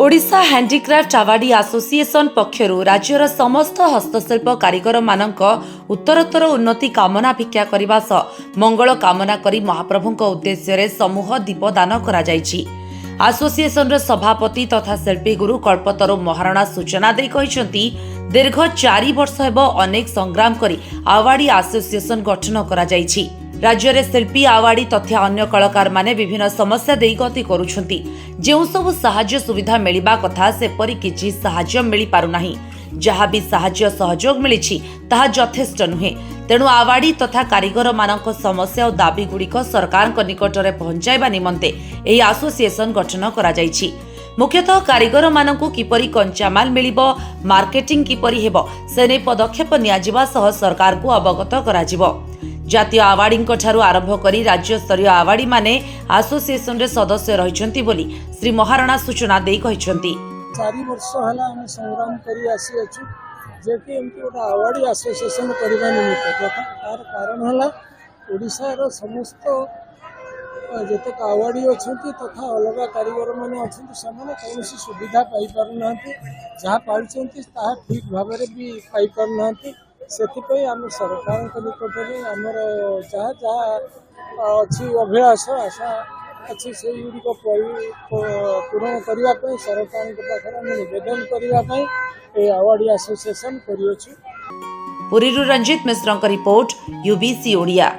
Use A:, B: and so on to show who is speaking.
A: Odisha handicraft आवार्डी association पक्षरु राज्यर समस्त हस्तशिल्प कारीगर मानक उत्तरोत्तर उन्नति कामना भिक्षा करने सह मंगल कामना करी महाप्रभुंक उद्देश्य समूह दीपदान करा जायछि। एसोसिएशन सभापति तथा शिल्पी गुरु कल्पतरु महाराणा सूचना दे कहिसंती दीर्घ 4 वर्ष हेबो अनेक संग्राम करी आवार्डी एसोसिएशन गठन करा जायछि। राज्य रे शिल्पी आवाड़ी तथा अन्य कलाकार माने विभिन्न समस्या देई गति करूछंती। जेउ सब सहाय्य सुविधा मिलिबा कथा सेपरि किछि सहाय्य मिलि पारु नाही। जहाँ भी सहाय्य सहयोग मिलिछि ताहा यथेष्ट नुहे। तेणु आवाड़ी तथा कारीगर मानक समस्या और दाबी गुड़िक सरकार निकट में पहुंचाइबा निमंते एही एसोसिएशन गठन करा जायछि। मुख्यतः कारीगर मानकु किपरि कंचामाल मिलिबो, मार्केटिंग किपरि हेबो सेने पदक्षेप नियाजिबा सह सरकार को अवगत कराजिबो। जातीय आवाड़ी आरंभ करी राज्य स्तरीय आवाड़ी माने एसोसिएशन रे सदस्य रहिछंती बोली श्री महाराणा सूचना देई कहिछंती।
B: 4 वर्ष हला हम संग्राम करी आसी अछि जे कि एमती गोटा आवाड़ी एसोसिएशन करबा निमित्त तार कारण हला ओडिसा रो समस्त जतक आवाड़ी अछंती तथा अलग कारीगर माने अछंती समान कौनसी सुविधा पाई पारु नांती। जहाँ पाइछंती ताहा ठीक भाव रे भी पाई पारु नांती। से आम सरकार निकट में आमर जहाँ जहाँ अच्छी अभिलाष आशा अच्छी से पूरण करने सरकार पाखे निवेदन करने आवाड़ी एसोसिएशन कर।
A: पुरी रंजित मिश्र रिपोर्ट UBC ओडिया।